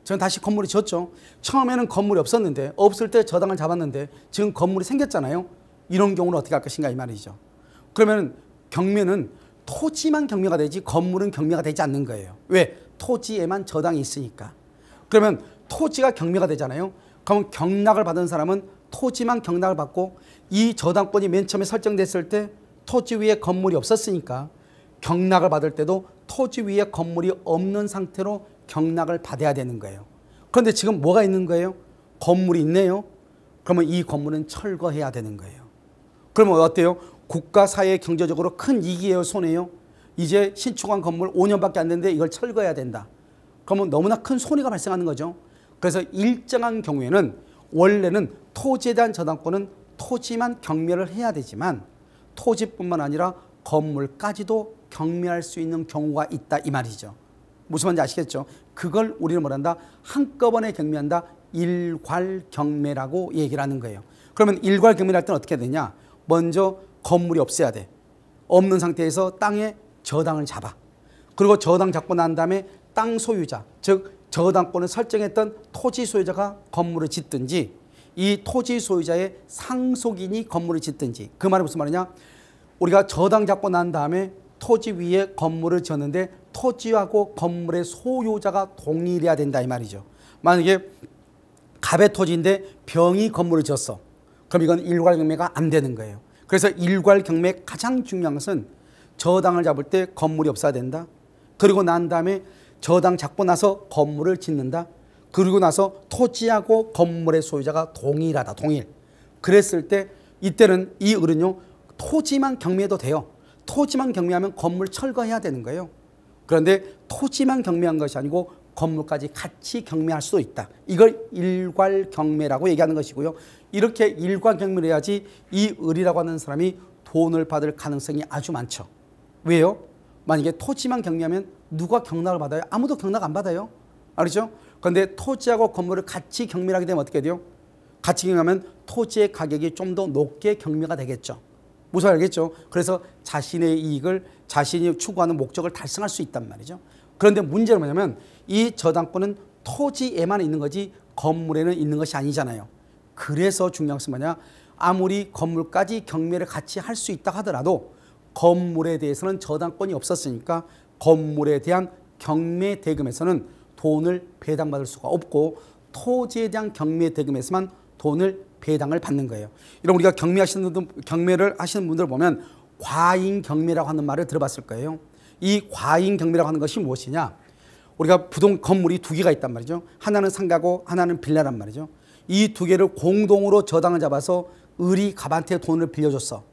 저는 다시 건물을 지었죠. 처음에는 건물이 없었는데, 없을 때 저당을 잡았는데 지금 건물이 생겼잖아요. 이런 경우는 어떻게 할 것인가 이 말이죠. 그러면 경매는 토지만 경매가 되지 건물은 경매가 되지 않는 거예요. 왜? 토지에만 저당이 있으니까. 그러면 토지가 경매가 되잖아요. 그러면 경락을 받은 사람은 토지만 경락을 받고 이 저당권이 맨 처음에 설정됐을 때 토지 위에 건물이 없었으니까 경락을 받을 때도 토지 위에 건물이 없는 상태로 경락을 받아야 되는 거예요. 그런데 지금 뭐가 있는 거예요? 건물이 있네요. 그러면 이 건물은 철거해야 되는 거예요. 그러면 어때요? 국가 사회 경제적으로 큰 이익이에요, 손해요? 이제 신축한 건물 5년밖에 안 됐는데 이걸 철거해야 된다. 그러면 너무나 큰 손해가 발생하는 거죠. 그래서 일정한 경우에는 원래는 토지에 대한 저당권은 토지만 경매를 해야 되지만 토지뿐만 아니라 건물까지도 경매할 수 있는 경우가 있다 이 말이죠. 무슨 말인지 아시겠죠? 그걸 우리는 뭐란다? 한꺼번에 경매한다. 일괄경매라고 얘기를 하는 거예요. 그러면 일괄경매를 할 때는 어떻게 되냐? 먼저 건물이 없어야 돼. 없는 상태에서 땅에 저당을 잡아. 그리고 저당 잡고 난 다음에 땅 소유자, 즉 저당권을 설정했던 토지 소유자가 건물을 짓든지 이 토지 소유자의 상속인이 건물을 짓든지, 그 말은 무슨 말이냐? 우리가 저당 잡고 난 다음에 토지 위에 건물을 지었는데 토지하고 건물의 소유자가 동일해야 된다 이 말이죠. 만약에 갑의 토지인데 병이 건물을 지었어. 그럼 이건 일괄경매가 안 되는 거예요. 그래서 일괄경매의 가장 중요한 것은 저당을 잡을 때 건물이 없어야 된다. 그리고 난 다음에 저당 잡고 나서 건물을 짓는다. 그리고 나서 토지하고 건물의 소유자가 동일하다. 동일. 그랬을 때 이때는 이 을은요, 토지만 경매해도 돼요. 토지만 경매하면 건물 철거해야 되는 거예요. 그런데 토지만 경매한 것이 아니고 건물까지 같이 경매할 수도 있다. 이걸 일괄경매라고 얘기하는 것이고요. 이렇게 일괄경매를 해야지 이 을이라고 하는 사람이 돈을 받을 가능성이 아주 많죠. 왜요? 만약에 토지만 경매하면 누가 경락을 받아요? 아무도 경락 안 받아요. 알죠? 그런데 토지하고 건물을 같이 경매를 하게 되면 어떻게 돼요? 같이 경매하면 토지의 가격이 좀 더 높게 경매가 되겠죠. 무슨 알겠죠? 그래서 자신의 이익을 자신이 추구하는 목적을 달성할 수 있단 말이죠. 그런데 문제는 뭐냐면 이 저당권은 토지에만 있는 거지 건물에는 있는 것이 아니잖아요. 그래서 중요한 것은 뭐냐? 아무리 건물까지 경매를 같이 할 수 있다 하더라도 건물에 대해서는 저당권이 없었으니까 건물에 대한 경매 대금에서는 돈을 배당받을 수가 없고 토지에 대한 경매 대금에서만 돈을 배당을 받는 거예요. 이런 우리가 경매를 하시는 분들 보면 과잉 경매라고 하는 말을 들어봤을 거예요. 이 과잉 경매라고 하는 것이 무엇이냐? 우리가 건물이 두 개가 있단 말이죠. 하나는 상가고 하나는 빌라란 말이죠. 이 두 개를 공동으로 저당을 잡아서 을이 갑한테 돈을 빌려줬어.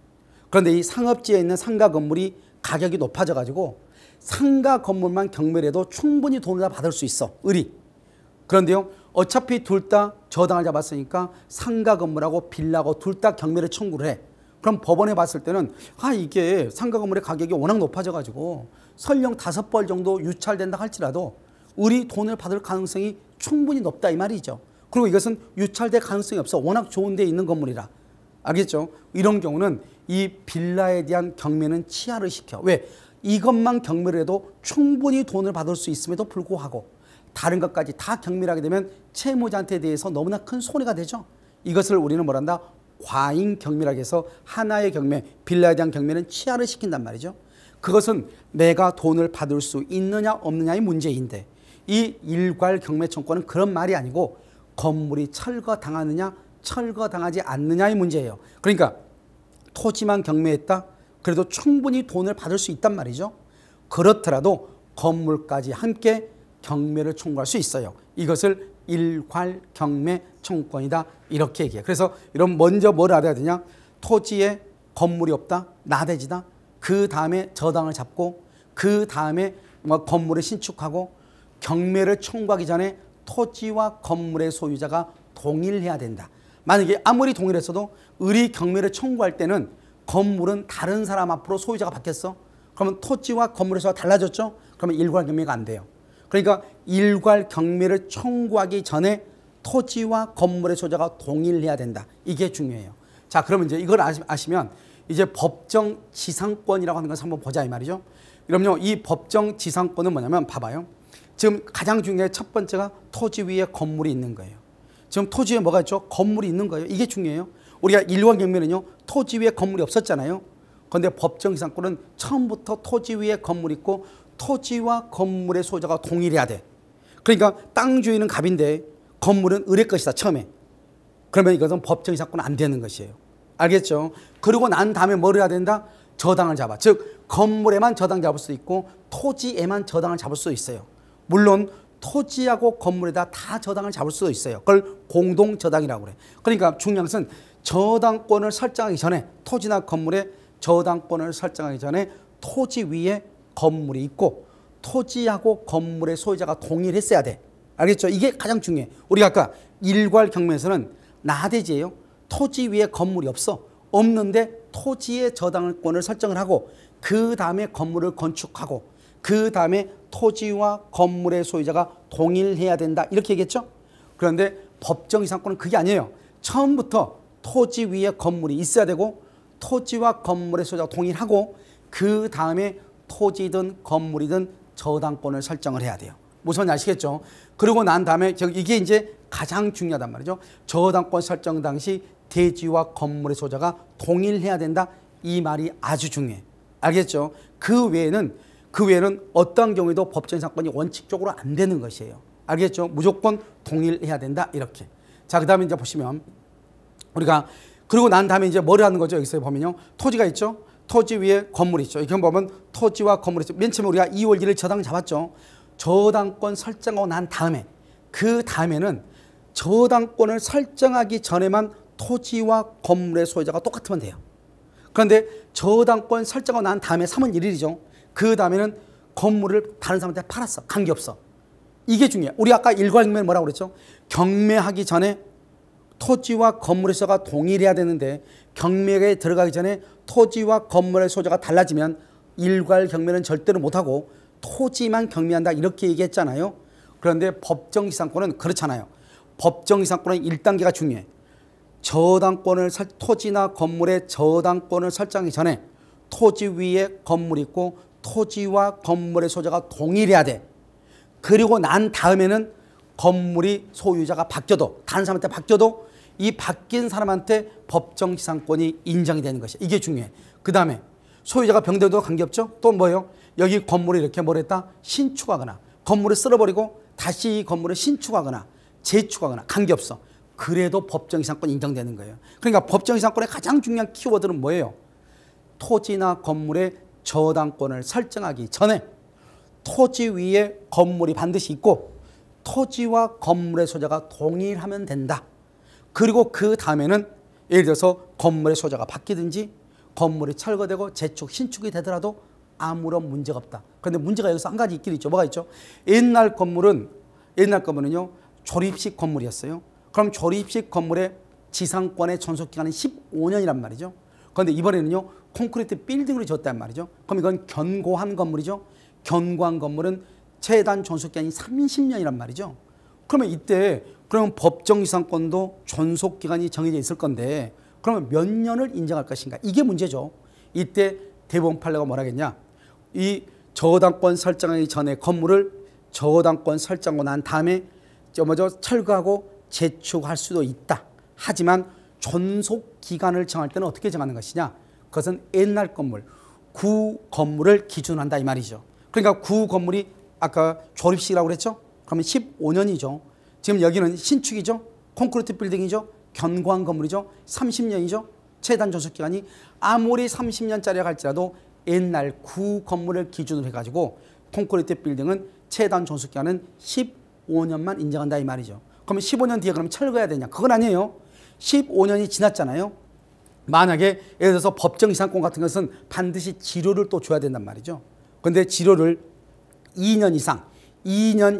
그런데 이 상업지에 있는 상가 건물이 가격이 높아져 가지고 상가 건물만 경매를 해도 충분히 돈을 다 받을 수 있어, 을이. 그런데요, 어차피 둘 다 저당을 잡았으니까 상가 건물하고 빌라고 둘 다 경매를 청구를 해. 그럼 법원에 봤을 때는 이게 상가 건물의 가격이 워낙 높아져 가지고 설령 5벌 정도 유찰된다 할지라도 을이 돈을 받을 가능성이 충분히 높다 이 말이죠. 그리고 이것은 유찰될 가능성이 없어. 워낙 좋은 데 있는 건물이라. 알겠죠? 이런 경우는 이 빌라에 대한 경매는 취하를 시켜. 왜? 이것만 경매를 해도 충분히 돈을 받을 수 있음에도 불구하고 다른 것까지 다 경매를 하게 되면 채무자한테 대해서 너무나 큰 손해가 되죠. 이것을 우리는 뭐란다? 과잉 경매라고 해서 하나의 경매, 빌라에 대한 경매는 취하를 시킨단 말이죠. 그것은 내가 돈을 받을 수 있느냐 없느냐의 문제인데 이 일괄 경매 청구는 그런 말이 아니고 건물이 철거당하느냐 철거당하지 않느냐의 문제예요. 그러니까 토지만 경매했다? 그래도 충분히 돈을 받을 수 있단 말이죠. 그렇더라도 건물까지 함께 경매를 청구할 수 있어요. 이것을 일괄 경매 청구권이다 이렇게 얘기해요. 그래서 이런 먼저 뭘 알아야 되냐? 토지에 건물이 없다, 나대지다. 그 다음에 저당을 잡고 그 다음에 건물을 신축하고 경매를 청구하기 전에 토지와 건물의 소유자가 동일해야 된다. 만약에 아무리 동일했어도 을이 경매를 청구할 때는 건물은 다른 사람 앞으로 소유자가 바뀌었어. 그러면 토지와 건물의 소유가 달라졌죠. 그러면 일괄 경매가 안 돼요. 그러니까 일괄 경매를 청구하기 전에 토지와 건물의 소유자가 동일해야 된다. 이게 중요해요. 자, 그러면 이제 이걸 아시면 이제 법정 지상권이라고 하는 것을 한번 보자 이 말이죠. 그럼요, 이 법정 지상권은 뭐냐면 봐봐요. 지금 가장 중요한 첫 번째가 토지 위에 건물이 있는 거예요. 지금 토지 위에 뭐가 있죠? 건물이 있는 거예요. 이게 중요해요. 우리가 일괄 경매는요, 토지 위에 건물이 없었잖아요. 그런데 법정 지상권은 처음부터 토지 위에 건물이 있고 토지와 건물의 소유자가 동일해야 돼. 그러니까 땅 주인은 갑인데 건물은 을의 것이다 처음에. 그러면 이것은 법정 지상권은 안 되는 것이에요. 알겠죠? 그리고 난 다음에 뭘 해야 된다? 저당을 잡아. 즉 건물에만 저당 잡을 수 있고 토지에만 저당을 잡을 수 있어요. 물론 토지하고 건물에다 다 저당을 잡을 수도 있어요. 그걸 공동저당이라고 그래. 그러니까 중요한 것은 저당권을 설정하기 전에 토지나 건물에 저당권을 설정하기 전에 토지 위에 건물이 있고 토지하고 건물의 소유자가 동일했어야 돼. 알겠죠? 이게 가장 중요해. 우리가 아까 일괄 경매에서는 나대지예요. 토지 위에 건물이 없어. 없는데 토지의 저당권을 설정을 하고 그 다음에 건물을 건축하고 그 다음에 토지와 건물의 소유자가 동일해야 된다. 이렇게 얘기했죠. 그런데 법정 이상권은 그게 아니에요. 처음부터 토지 위에 건물이 있어야 되고 토지와 건물의 소유자가 동일하고 그 다음에 토지든 건물이든 저당권을 설정을 해야 돼요. 무슨 아시겠죠? 그리고 난 다음에 이게 이제 가장 중요하단 말이죠. 저당권 설정 당시 대지와 건물의 소유자가 동일해야 된다. 이 말이 아주 중요해. 알겠죠? 그 외에는 어떤 경우에도 법정 이상권이 원칙적으로 안 되는 것이에요. 알겠죠? 무조건 동일해야 된다. 이렇게. 자, 그 다음에 이제 보시면 우리가 그리고 난 다음에 이제 뭘 하는 거죠? 여기서 보면요. 토지가 있죠. 토지 위에 건물이 있죠. 이렇게 보면 토지와 건물이 있죠. 맨 처음에 우리가 2월 1일 저당 잡았죠. 저당권 설정하고 난 다음에 그 다음에는 저당권을 설정하기 전에만 토지와 건물의 소유자가 똑같으면 돼요. 그런데 저당권 설정하고 난 다음에 3월 1일이죠. 그 다음에는 건물을 다른 사람한테 팔았어. 관계없어. 이게 중요해. 우리 아까 일괄경매 뭐라고 그랬죠? 경매하기 전에 토지와 건물의 소유자가 동일해야 되는데 경매에 들어가기 전에 토지와 건물의 소유자가 달라지면 일괄경매는 절대로 못하고 토지만 경매한다 이렇게 얘기했잖아요. 그런데 법정지상권은 그렇잖아요. 법정지상권은 1단계가 중요해. 토지나 건물의 저당권을 설정하기 전에 토지 위에 건물이 있고 토지와 건물의 소유자가 동일해야 돼. 그리고 난 다음에는 건물이 소유자가 바뀌어도 다른 사람한테 바뀌어도 이 바뀐 사람한테 법정지상권이 인정이 되는 것이야. 이게 중요해. 그 다음에 소유자가 병들어도 관계없죠. 또 뭐예요? 여기 건물을 이렇게 뭘 했다? 신축하거나 건물을 쓸어버리고 다시 이 건물을 신축하거나 재축하거나 관계없어. 그래도 법정지상권이 인정되는 거예요. 그러니까 법정지상권의 가장 중요한 키워드는 뭐예요? 토지나 건물의 저당권을 설정하기 전에 토지 위에 건물이 반드시 있고 토지와 건물의 소유자가 동일하면 된다. 그리고 그 다음에는 예를 들어서 건물의 소유자가 바뀌든지 건물이 철거되고 재축, 신축이 되더라도 아무런 문제가 없다. 그런데 문제가 여기서 한 가지 있긴 있죠. 뭐가 있죠? 옛날 건물은요 조립식 건물이었어요. 그럼 조립식 건물의 지상권의 존속기간은 15년이란 말이죠. 그런데 이번에는요 콘크리트 빌딩으로 지었단 말이죠. 그럼 이건 견고한 건물이죠. 견고한 건물은 최단 존속기간이 30년이란 말이죠. 그러면 이때 그러면 법정지상권도 존속기간이 정해져 있을 건데 그러면 몇 년을 인정할 것인가? 이게 문제죠. 이때 대법원 판례가 뭐라 하겠냐? 이 저당권 설정하기 전에 건물을 저당권 설정하고 난 다음에 철거하고 재축할 수도 있다. 하지만 존속기간을 정할 때는 어떻게 정하는 것이냐? 그것은 옛날 건물, 구 건물을 기준으로 한다 이 말이죠. 그러니까 구 건물이 아까 조립식이라고 그랬죠? 그러면 15년이죠. 지금 여기는 신축이죠. 콘크리트 빌딩이죠. 견고한 건물이죠. 30년이죠. 최단 존속기간이 아무리 30년짜리가 할지라도 옛날 구 건물을 기준으로 해가지고 콘크리트 빌딩은 최단 존속기간은 15년만 인정한다 이 말이죠. 그러면 15년 뒤에 그럼 철거해야 되냐? 그건 아니에요. 15년이 지났잖아요. 만약에 예를 들어서 법정이상권 같은 것은 반드시 지료를 또 줘야 된단 말이죠. 그런데 지료를 2년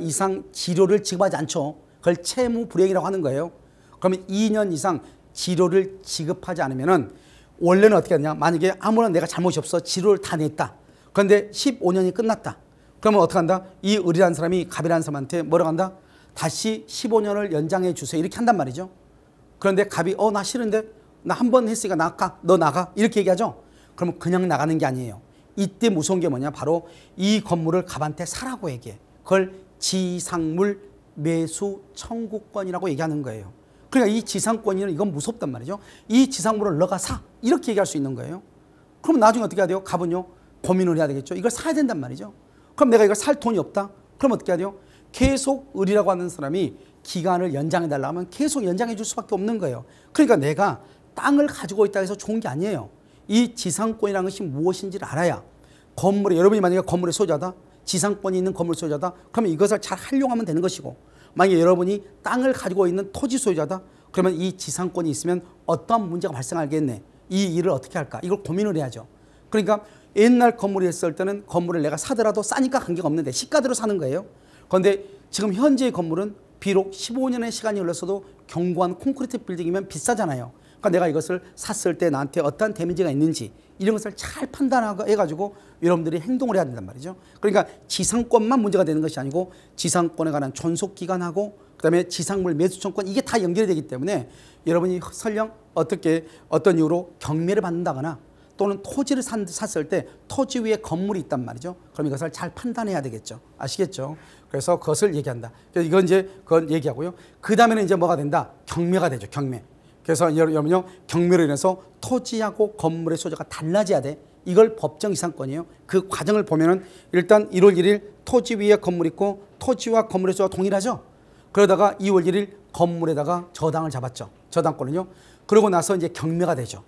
이상 지료를 지급하지 않죠. 그걸 채무 불이행이라고 하는 거예요. 그러면 2년 이상 지료를 지급하지 않으면은 원래는 어떻게 하느냐? 만약에 아무런 내가 잘못이 없어 지료를 다 냈다. 그런데 15년이 끝났다. 그러면 어떻게 한다? 이 을이라는 사람이 갑이라는 사람한테 뭐라고 한다? 다시 15년을 연장해 주세요. 이렇게 한단 말이죠. 그런데 갑이 나 싫은데 나 한 번 했으니까 나가. 너 나가. 이렇게 얘기하죠. 그러면 그냥 나가는 게 아니에요. 이때 무서운 게 뭐냐? 바로 이 건물을 갑한테 사라고 얘기해. 그걸 지상물 매수 청구권이라고 얘기하는 거예요. 그러니까 이 지상권이는 이건 무섭단 말이죠. 이 지상물을 너가 사. 이렇게 얘기할 수 있는 거예요. 그럼 나중에 어떻게 해야 돼요? 갑은요. 고민을 해야 되겠죠. 이걸 사야 된단 말이죠. 그럼 내가 이걸 살 돈이 없다? 그럼 어떻게 해야 돼요? 계속 을이라고 하는 사람이 기간을 연장해 달라고 하면 계속 연장해 줄 수밖에 없는 거예요. 그러니까 내가 땅을 가지고 있다 해서 좋은 게 아니에요. 이 지상권이라는 것이 무엇인지를 알아야 건물에 여러분이 만약에 건물의 소유자다. 지상권이 있는 건물 소유자다. 그러면 이것을 잘 활용하면 되는 것이고 만약에 여러분이 땅을 가지고 있는 토지 소유자다. 그러면 이 지상권이 있으면 어떠한 문제가 발생하겠네. 이 일을 어떻게 할까? 이걸 고민을 해야죠. 그러니까 옛날 건물이 했을 때는 건물을 내가 사더라도 싸니까 관계가 없는데 시가대로 사는 거예요. 그런데 지금 현재의 건물은 비록 15년의 시간이 흘렀어도 견고한 콘크리트 빌딩이면 비싸잖아요. 그러니까 내가 이것을 샀을 때 나한테 어떠한 데미지가 있는지 이런 것을 잘 판단해가지고 여러분들이 행동을 해야 된단 말이죠. 그러니까 지상권만 문제가 되는 것이 아니고 지상권에 관한 존속기간하고 그다음에 지상물 매수청권 이게 다 연결이 되기 때문에 여러분이 설령 어떤 이유로 경매를 받는다거나 또는 토지를 샀을 때 토지 위에 건물이 있단 말이죠. 그럼 이것을 잘 판단해야 되겠죠. 아시겠죠? 그래서 그것을 얘기한다. 그래서 이건 이제 그건 얘기하고요. 그 다음에는 이제 뭐가 된다? 경매가 되죠. 경매. 그래서 여러분요 경매로 인해서 토지하고 건물의 소재가 달라져야 돼. 이걸 법정 이상권이에요. 그 과정을 보면은 일단 1월 1일 토지 위에 건물 있고 토지와 건물의 소재가 동일하죠. 그러다가 2월 1일 건물에다가 저당을 잡았죠. 저당권은요. 그러고 나서 이제 경매가 되죠.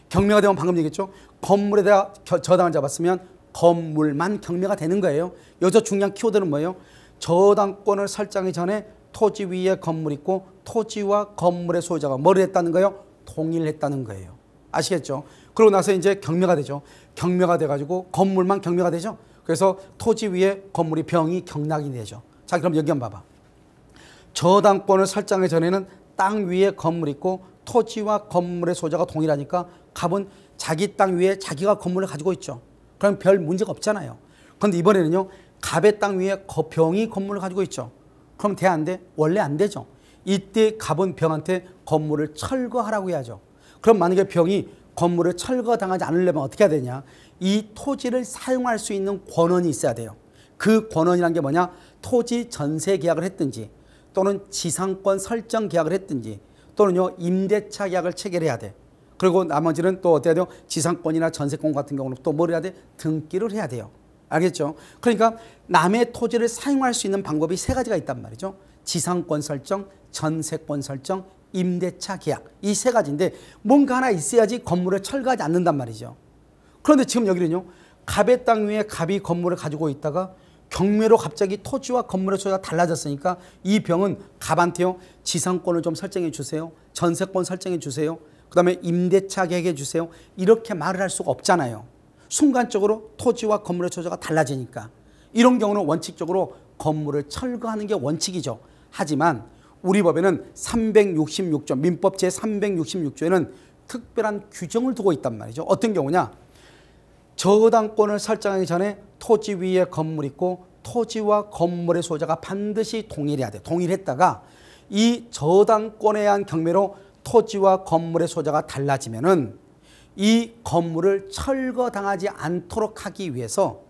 경매가 되면 방금 얘기했죠. 건물에다가 저당을 잡았으면 건물만 경매가 되는 거예요. 여기서 중요한 키워드는 뭐예요? 저당권을 설정하기 전에 토지 위에 건물 있고 토지와 건물의 소유자가 뭐를 했다는 거예요? 동일했다는 거예요. 아시겠죠? 그러고 나서 이제 경매가 되죠. 경매가 돼가지고 건물만 경매가 되죠. 그래서 토지 위에 건물이 병이 경락이 되죠. 자, 그럼 여기 한번 봐봐. 저당권을 설정하기 전에는 땅 위에 건물 있고 토지와 건물의 소유자가 동일하니까 갑은 자기 땅 위에 자기가 건물을 가지고 있죠. 그럼 별 문제가 없잖아요. 그런데 이번에는요. 갑의 땅 위에 병이 건물을 가지고 있죠. 그럼 돼 안 돼? 원래 안 되죠. 이때 갑은 병한테 건물을 철거하라고 해야죠. 그럼 만약에 병이 건물을 철거당하지 않으려면 어떻게 해야 되냐? 이 토지를 사용할 수 있는 권한이 있어야 돼요. 그 권한이란 게 뭐냐? 토지 전세 계약을 했든지 또는 지상권 설정 계약을 했든지 또는요 임대차 계약을 체결해야 돼. 그리고 나머지는 또 어떻게 해야 돼요? 지상권이나 전세권 같은 경우는 또 뭘 해야 돼? 등기를 해야 돼요. 알겠죠? 그러니까 남의 토지를 사용할 수 있는 방법이 세 가지가 있단 말이죠. 지상권 설정, 전세권 설정, 임대차 계약. 이 세 가지인데 뭔가 하나 있어야지 건물을 철거하지 않는단 말이죠. 그런데 지금 여기는요. 갑의 땅 위에 갑이 건물을 가지고 있다가 경매로 갑자기 토지와 건물의 소유가 달라졌으니까 이 병은 갑한테요. 지상권을 좀 설정해 주세요. 전세권 설정해 주세요. 그 다음에 임대차 계약해 주세요. 이렇게 말을 할 수가 없잖아요. 순간적으로 토지와 건물의 소유가 달라지니까. 이런 경우는 원칙적으로 건물을 철거하는 게 원칙이죠. 하지만 우리 법에는 366조, 민법 제366조에는 특별한 규정을 두고 있단 말이죠. 어떤 경우냐? 저당권을 설정하기 전에 토지 위에 건물 있고 토지와 건물의 소유자가 반드시 동일해야 돼. 동일했다가 이 저당권에 의한 경매로 토지와 건물의 소유자가 달라지면은 이 건물을 철거당하지 않도록 하기 위해서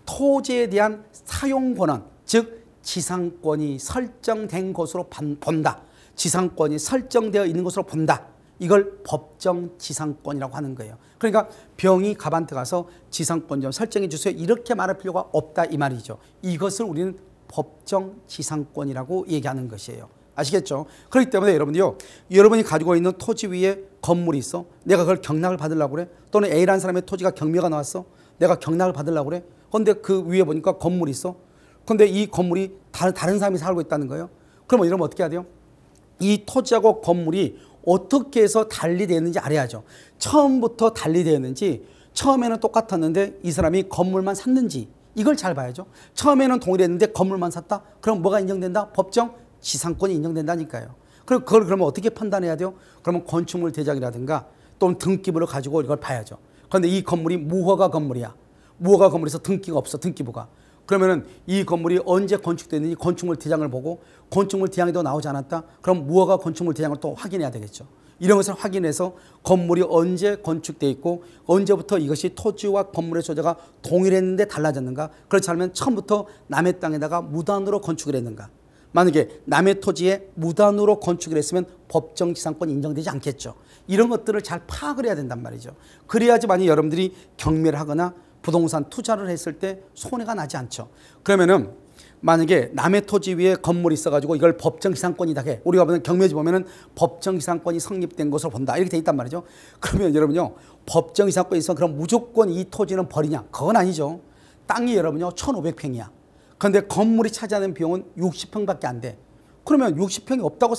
토지에 대한 사용 권한, 즉 지상권이 설정된 것으로 본다. 지상권이 설정되어 있는 것으로 본다. 이걸 법정 지상권이라고 하는 거예요. 그러니까 병이 갑한테 가서 지상권 좀 설정해 주세요. 이렇게 말할 필요가 없다 이 말이죠. 이것을 우리는 법정 지상권이라고 얘기하는 것이에요. 아시겠죠? 그렇기 때문에 여러분이요. 여러분이 가지고 있는 토지 위에 건물이 있어. 내가 그걸 경락을 받으려고 그래. 또는 A라는 사람의 토지가 경매가 나왔어. 내가 경락을 받으려고 그래. 그런데 그 위에 보니까 건물이 있어. 그런데 이 건물이 다른 사람이 살고 있다는 거예요. 그러면 이러면 어떻게 해야 돼요? 이 토지하고 건물이 어떻게 해서 달리되었는지 알아야죠. 처음부터 달리되었는지 처음에는 똑같았는데 이 사람이 건물만 샀는지 이걸 잘 봐야죠. 처음에는 동일했는데 건물만 샀다? 그럼 뭐가 인정된다? 법정 지상권이 인정된다니까요. 그럼 그걸 그러면 어떻게 판단해야 돼요? 그러면 건축물 대장이라든가 또는 등기부를 가지고 이걸 봐야죠. 그런데 이 건물이 무허가 건물이야. 무허가 건물에서 등기가 없어. 등기부가. 그러면은 이 건물이 언제 건축됐는지 건축물 대장을 보고 건축물 대장에도 나오지 않았다? 그럼 무허가 건축물 대장을 또 확인해야 되겠죠. 이런 것을 확인해서 건물이 언제 건축돼 있고 언제부터 이것이 토지와 건물의 소재가 동일했는데 달라졌는가? 그렇지 않으면 처음부터 남의 땅에다가 무단으로 건축을 했는가? 만약에 남의 토지에 무단으로 건축을 했으면 법정 지상권이 인정되지 않겠죠. 이런 것들을 잘 파악을 해야 된단 말이죠. 그래야지만이 여러분들이 경매를 하거나 부동산 투자를 했을 때 손해가 나지 않죠. 그러면은 만약에 남의 토지 위에 건물이 있어가지고 이걸 법정지상권이다 해. 우리가 보면 경매지 보면은 법정지상권이 성립된 것으로 본다. 이렇게 돼 있단 말이죠. 그러면 여러분요, 법정지상권이 있어 그럼 무조건 이 토지는 버리냐? 그건 아니죠. 땅이 여러분요, 1,500평이야. 그런데 건물이 차지하는 비용은 60평밖에 안 돼. 그러면 60평이 없다고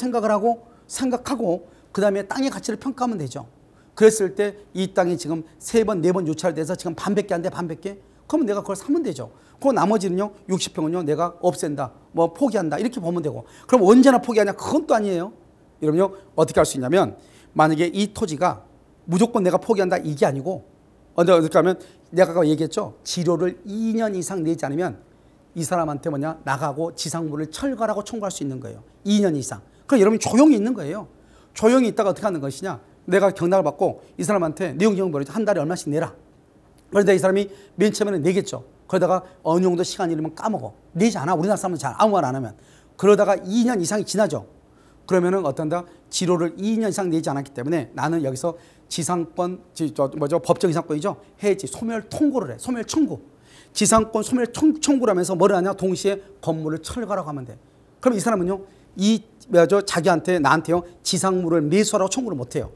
생각하고 그 다음에 땅의 가치를 평가하면 되죠. 그랬을 때 이 땅이 지금 3번, 4번 유찰돼서 지금 반밖에 안 돼, 반밖에? 그러면 내가 그걸 사면 되죠. 그 나머지는요, 60평은요, 내가 없앤다, 뭐 포기한다, 이렇게 보면 되고. 그럼 언제나 포기하냐? 그건 또 아니에요. 여러분요, 어떻게 할 수 있냐면, 만약에 이 토지가 무조건 내가 포기한다 이게 아니고 어떻게 하면 내가 아까 얘기했죠. 지료를 2년 이상 내지 않으면 이 사람한테 뭐냐 나가고 지상물을 철거하고 청구할 수 있는 거예요. 2년 이상. 그럼 여러분이 조용히 있는 거예요. 조용히 있다가 어떻게 하는 것이냐. 내가 경락을 받고 이 사람한테 내용정보를 한 달에 얼마씩 내라. 그러다 이 사람이 맨 처음에는 내겠죠. 그러다가 어느 정도 시간이 이르면 까먹어. 내지 않아. 우리나라 사람은 잘 아무 말 안 하면. 그러다가 2년 이상이 지나죠. 그러면은 어떤다? 지료를 2년 이상 내지 않았기 때문에 나는 여기서 지상권, 법정 지상권이죠. 해지, 소멸 통고를 해. 소멸 청구. 지상권 소멸 청구를 하면서 뭐를 하냐? 동시에 건물을 철거하라고 하면 돼. 그럼 이 사람은요, 자기한테, 나한테요, 지상물을 매수하라고 청구를 못 해요.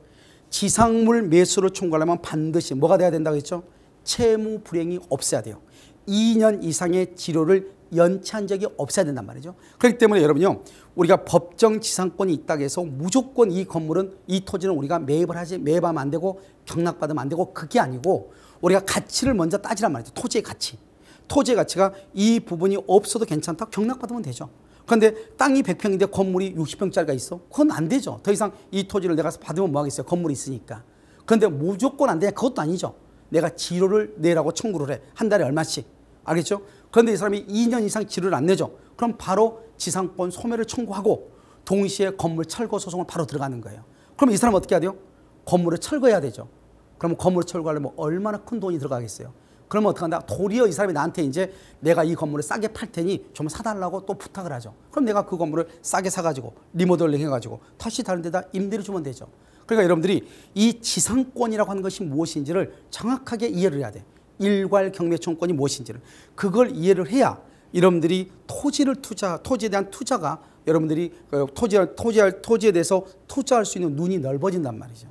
지상물 매수를 청구하려면 반드시 뭐가 돼야 된다고 했죠? 채무 불이행이 없어야 돼요. 2년 이상의 지료를 연체한 적이 없어야 된단 말이죠. 그렇기 때문에 여러분요, 우리가 법정 지상권이 있다고 해서 무조건 이 건물은, 이 토지는 우리가 매입하면 안 되고 경락받으면 안 되고 그게 아니고 우리가 가치를 먼저 따지란 말이죠. 토지의 가치. 토지의 가치가 이 부분이 없어도 괜찮다. 경락받으면 되죠. 그런데 땅이 100평인데 건물이 60평짜리가 있어? 그건 안 되죠. 더 이상 이 토지를 내가 받으면 뭐 하겠어요? 건물이 있으니까. 그런데 무조건 안 되냐? 그것도 아니죠. 내가 지료를 내라고 청구를 해. 한 달에 얼마씩. 알겠죠? 그런데 이 사람이 2년 이상 지료를 안 내죠. 그럼 바로 지상권 소멸을 청구하고 동시에 건물 철거 소송을 바로 들어가는 거예요. 그럼 이 사람 어떻게 해야 돼요? 건물을 철거해야 되죠. 그러면 건물을 철거하려면 얼마나 큰 돈이 들어가겠어요? 그러면 어떻게 한다? 도리어 이 사람이 나한테 이제 내가 이 건물을 싸게 팔 테니 좀 사달라고 또 부탁을 하죠. 그럼 내가 그 건물을 싸게 사가지고 리모델링 해가지고 다시 다른 데다 임대를 주면 되죠. 그러니까 여러분들이 이 지상권이라고 하는 것이 무엇인지를 정확하게 이해를 해야 돼. 일괄 경매청권이 무엇인지를. 그걸 이해를 해야 여러분들이 토지에 대한 투자가 여러분들이 토지에 대해서 투자할 수 있는 눈이 넓어진단 말이죠.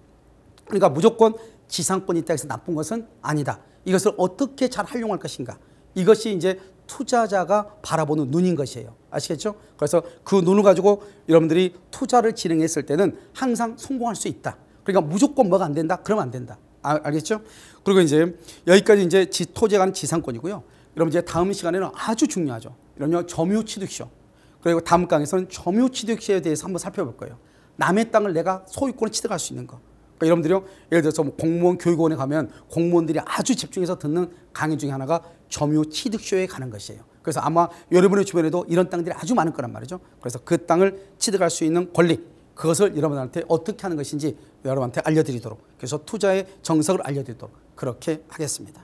그러니까 무조건 지상권이 있다 해서 나쁜 것은 아니다. 이것을 어떻게 잘 활용할 것인가. 이것이 이제 투자자가 바라보는 눈인 것이에요. 아시겠죠? 그래서 그 눈을 가지고 여러분들이 투자를 진행했을 때는 항상 성공할 수 있다. 그러니까 무조건 뭐가 안 된다? 그러면 안 된다. 알겠죠? 그리고 이제 여기까지 이제 토지에 관한 지상권이고요. 여러분 이제 다음 시간에는 아주 중요하죠. 이런요, 점유취득세. 그리고 다음 강에서는 점유취득세에 대해서 한번 살펴볼 거예요. 남의 땅을 내가 소유권을 취득할 수 있는 거. 그러니까 여러분들이요, 예를 들어서 뭐 공무원 교육원에 가면 공무원들이 아주 집중해서 듣는 강의 중에 하나가 점유취득세에 관한 것이에요. 그래서 아마 여러분의 주변에도 이런 땅들이 아주 많을 거란 말이죠. 그래서 그 땅을 취득할 수 있는 권리, 그것을 여러분한테 어떻게 하는 것인지 여러분한테 알려드리도록, 그래서 투자의 정석을 알려드리도록 그렇게 하겠습니다.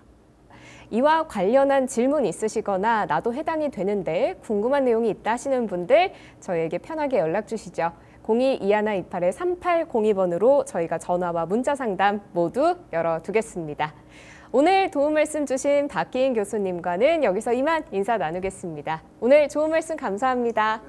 이와 관련한 질문 있으시거나 나도 해당이 되는데 궁금한 내용이 있다 하시는 분들 저희에게 편하게 연락 주시죠. 02-2128-3802번으로 저희가 전화와 문자 상담 모두 열어두겠습니다. 오늘 도움 말씀 주신 박기인 교수님과는 여기서 이만 인사 나누겠습니다. 오늘 좋은 말씀 감사합니다.